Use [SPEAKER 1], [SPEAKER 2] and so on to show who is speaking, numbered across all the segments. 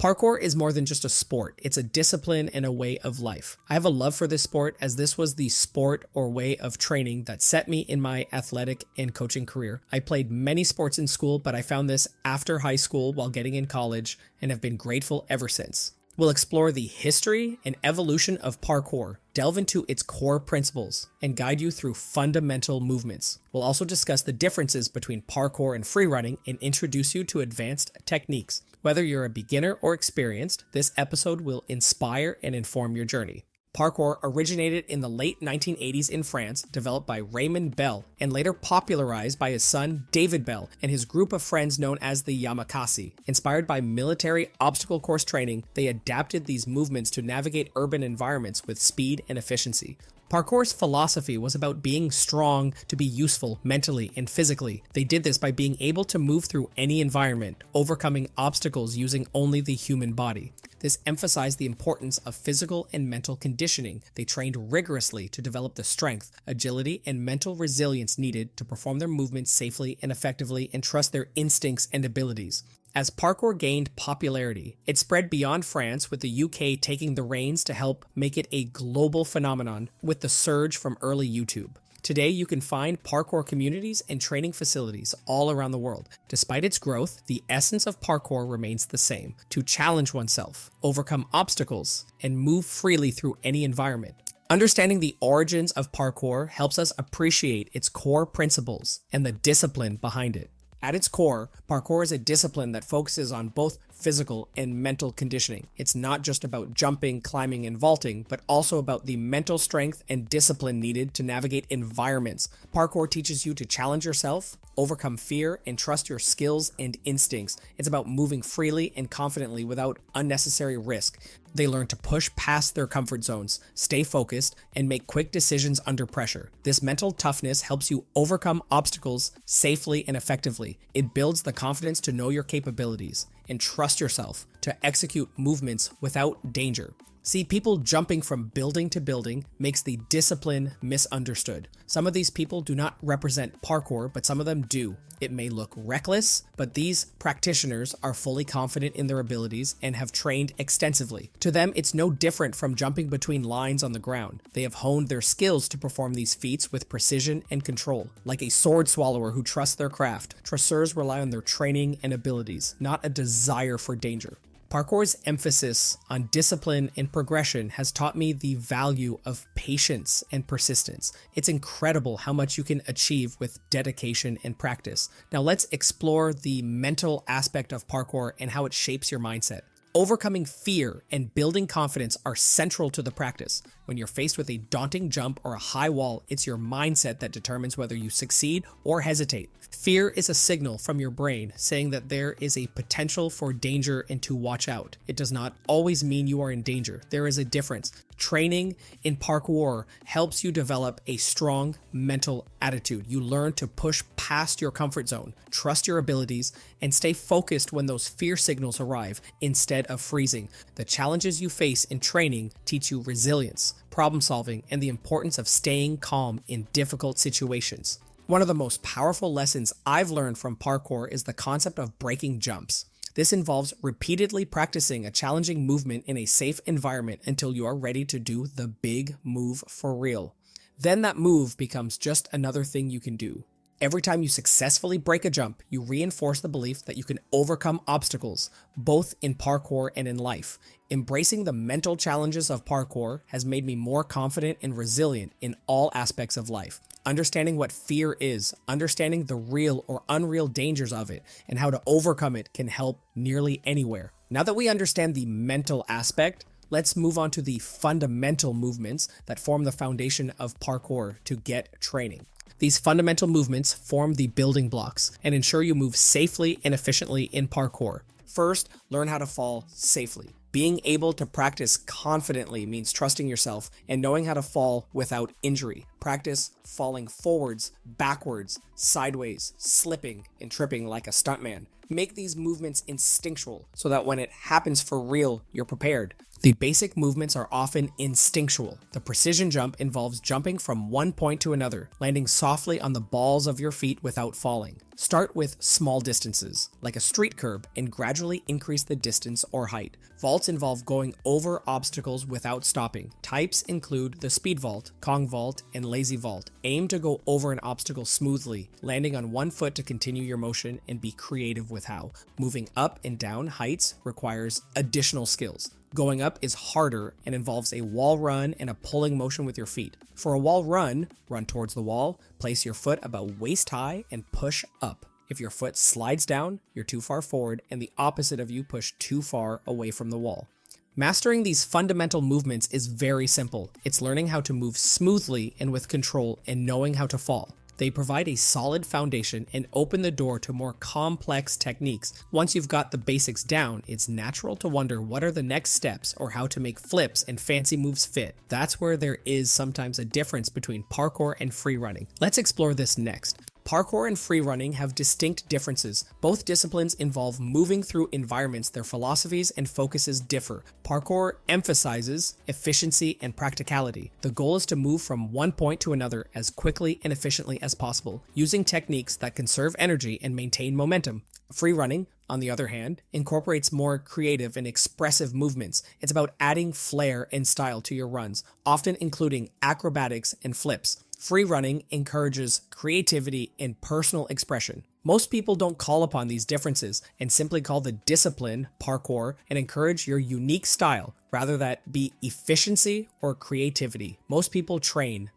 [SPEAKER 1] Parkour is more than just a sport. It's a discipline and a way of life. I have a love for this sport as this was the sport or way of training that set me in my athletic and coaching career. I played many sports in school, but I found this after high school while getting in college and have been grateful ever since. We'll explore the history and evolution of parkour, delve into its core principles, and guide you through fundamental movements. We'll also discuss the differences between parkour and freerunning and introduce you to advanced techniques. Whether you're a beginner or experienced, this episode will inspire and inform your journey. Parkour originated in the late 1980s in France, developed by Raymond Bell, and later popularized by his son David Bell and his group of friends known as the Yamakasi. Inspired by military obstacle course training, they adapted these movements to navigate urban environments with speed and efficiency. Parkour's philosophy was about being strong to be useful mentally and physically. They did this by being able to move through any environment, overcoming obstacles using only the human body. This emphasized the importance of physical and mental conditioning. They trained rigorously to develop the strength, agility, and mental resilience needed to perform their movements safely and effectively and trust their instincts and abilities. As parkour gained popularity, it spread beyond France, with the UK taking the reins to help make it a global phenomenon with the surge from early YouTube. Today, you can find parkour communities and training facilities all around the world. Despite its growth, the essence of parkour remains the same: to challenge oneself, overcome obstacles, and move freely through any environment. Understanding the origins of parkour helps us appreciate its core principles and the discipline behind it. At its core, parkour is a discipline that focuses on both physical and mental conditioning. It's not just about jumping, climbing, and vaulting, but also about the mental strength and discipline needed to navigate environments. Parkour teaches you to challenge yourself, overcome fear, and trust your skills and instincts. It's about moving freely and confidently without unnecessary risk. They learn to push past their comfort zones, stay focused, and make quick decisions under pressure. This mental toughness helps you overcome obstacles safely and effectively. It builds the confidence to know your capabilities and trust yourself to execute movements without danger. See, people jumping from building to building makes the discipline misunderstood. Some of these people do not represent parkour, but some of them do. It may look reckless, but these practitioners are fully confident in their abilities and have trained extensively. To them, it's no different from jumping between lines on the ground. They have honed their skills to perform these feats with precision and control. Like a sword swallower who trusts their craft, traceurs rely on their training and abilities, not a desire for danger. Parkour's emphasis on discipline and progression has taught me the value of patience and persistence. It's incredible how much you can achieve with dedication and practice. Now let's explore the mental aspect of parkour and how it shapes your mindset. Overcoming fear and building confidence are central to the practice. When you're faced with a daunting jump or a high wall, it's your mindset that determines whether you succeed or hesitate. Fear is a signal from your brain saying that there is a potential for danger and to watch out. It does not always mean you are in danger. There is a difference. Training in parkour helps you develop a strong mental attitude. You learn to push past your comfort zone, trust your abilities, and stay focused when those fear signals arrive instead of freezing. The challenges you face in training teach you resilience, problem solving, and the importance of staying calm in difficult situations. One of the most powerful lessons I've learned from parkour is the concept of breaking jumps. This involves repeatedly practicing a challenging movement in a safe environment until you are ready to do the big move for real. Then that move becomes just another thing you can do. Every time you successfully break a jump, you reinforce the belief that you can overcome obstacles, both in parkour and in life. Embracing the mental challenges of parkour has made me more confident and resilient in all aspects of life. Understanding what fear is, understanding the real or unreal dangers of it, and how to overcome it can help nearly anywhere. Now that we understand the mental aspect, let's move on to the fundamental movements that form the foundation of parkour to get training. These fundamental movements form the building blocks and ensure you move safely and efficiently in parkour. First, learn how to fall safely. Being able to practice confidently means trusting yourself and knowing how to fall without injury. Practice falling forwards, backwards, sideways, slipping, and tripping like a stuntman. Make these movements instinctual so that when it happens for real, you're prepared. The basic movements are often instinctual. The precision jump involves jumping from one point to another, landing softly on the balls of your feet without falling. Start with small distances, like a street curb, and gradually increase the distance or height. Vaults involve going over obstacles without stopping. Types include the speed vault, Kong vault, and lazy vault. Aim to go over an obstacle smoothly, landing on one foot to continue your motion, and be creative with how. Moving up and down heights requires additional skills. Going up is harder and involves a wall run and a pulling motion with your feet. For a wall run, run towards the wall, place your foot about waist high, and push up. If your foot slides down, you're too far forward, and the opposite of you push too far away from the wall. Mastering these fundamental movements is very simple. It's learning how to move smoothly and with control and knowing how to fall. They provide a solid foundation and open the door to more complex techniques. Once you've got the basics down, it's natural to wonder what are the next steps or how to make flips and fancy moves fit. That's where there is sometimes a difference between parkour and free running. Let's explore this next. Parkour and free running have distinct differences. Both disciplines involve moving through environments. Their philosophies and focuses differ. Parkour emphasizes efficiency and practicality. The goal is to move from one point to another as quickly and efficiently as possible, using techniques that conserve energy and maintain momentum. Free running, on the other hand, incorporates more creative and expressive movements. It's about adding flair and style to your runs, often including acrobatics and flips. Free running encourages creativity and personal expression. Most people don't call upon these differences and simply call the discipline parkour and encourage your unique style, rather that be efficiency or creativity. Most people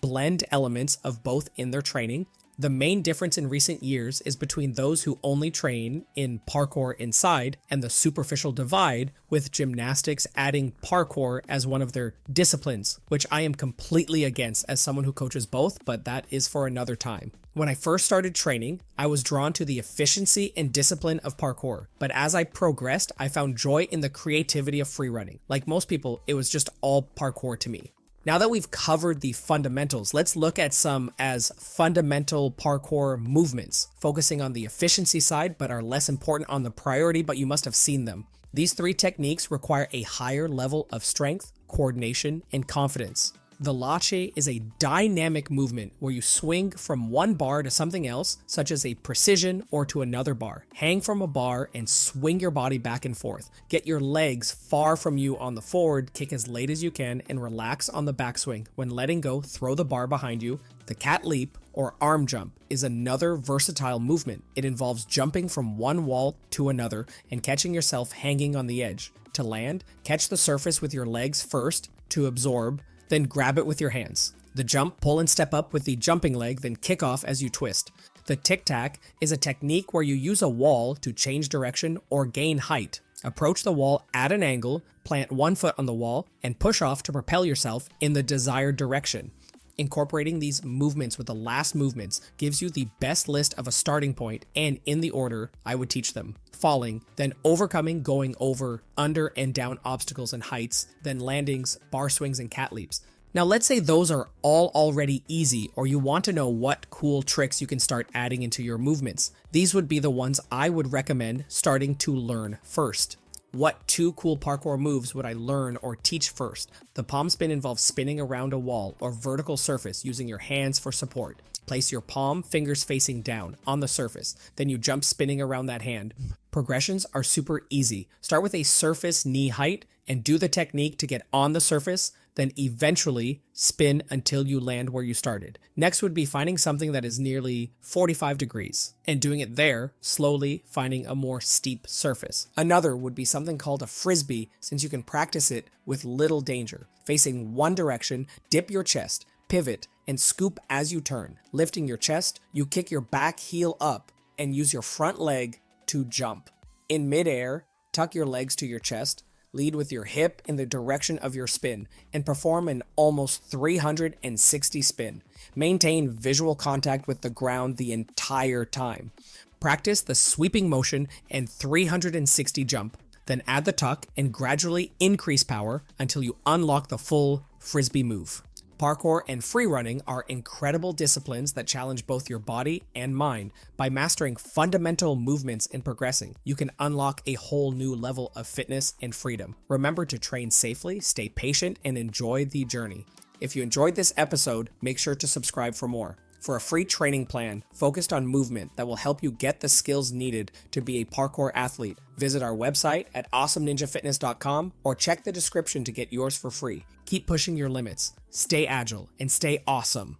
[SPEAKER 1] blend elements of both in their training. The main difference in recent years is between those who only train in parkour inside and the superficial divide with gymnastics adding parkour as one of their disciplines, which I am completely against as someone who coaches both, but that is for another time. When I first started training, I was drawn to the efficiency and discipline of parkour, but as I progressed, I found joy in the creativity of free running. Like most people, it was just all parkour to me. Now that we've covered the fundamentals, let's look at some as fundamental parkour movements, focusing on the efficiency side, but are less important on the priority, but you must have seen them. These three techniques require a higher level of strength, coordination, and confidence. The lache is a dynamic movement where you swing from one bar to something else, such as a precision or to another bar. Hang from a bar and swing your body back and forth. Get your legs far from you on the forward, kick as late as you can, and relax on the backswing. When letting go, throw the bar behind you. The cat leap, or arm jump, is another versatile movement. It involves jumping from one wall to another and catching yourself hanging on the edge. To land, catch the surface with your legs first to absorb, then grab it with your hands. The jump, pull and step up with the jumping leg, then kick off as you twist. The tic-tac is a technique where you use a wall to change direction or gain height. Approach the wall at an angle, plant one foot on the wall, and push off to propel yourself in the desired direction. Incorporating these movements with the last movements gives you the best list of a starting point and in the order I would teach them. Falling, then overcoming, going over, under and down obstacles and heights, then landings, bar swings, and cat leaps. Now let's say those are all already easy, or you want to know what cool tricks you can start adding into your movements. These would be the ones I would recommend starting to learn first. What 2 cool parkour moves would I learn or teach first? The palm spin involves spinning around a wall or vertical surface using your hands for support. Place your palm fingers facing down on the surface, then you jump spinning around that hand. Progressions are super easy. Start with a surface knee height and do the technique to get on the surface, then eventually spin until you land where you started. Next would be finding something that is nearly 45 degrees and doing it there, slowly finding a more steep surface. Another would be something called a frisbee, since you can practice it with little danger. Facing one direction, dip your chest, pivot, and scoop as you turn. Lifting your chest, you kick your back heel up and use your front leg to jump. In midair, tuck your legs to your chest, lead with your hip in the direction of your spin, and perform an almost 360 spin. Maintain visual contact with the ground the entire time. Practice the sweeping motion and 360 jump, then add the tuck and gradually increase power until you unlock the full frisbee move. Parkour and free running are incredible disciplines that challenge both your body and mind. By mastering fundamental movements and progressing, you can unlock a whole new level of fitness and freedom. Remember to train safely, stay patient, and enjoy the journey. If you enjoyed this episode, make sure to subscribe for more. For a free training plan focused on movement that will help you get the skills needed to be a parkour athlete, visit our website at awesomeninjafitness.com or check the description to get yours for free. Keep pushing your limits, stay agile, and stay awesome.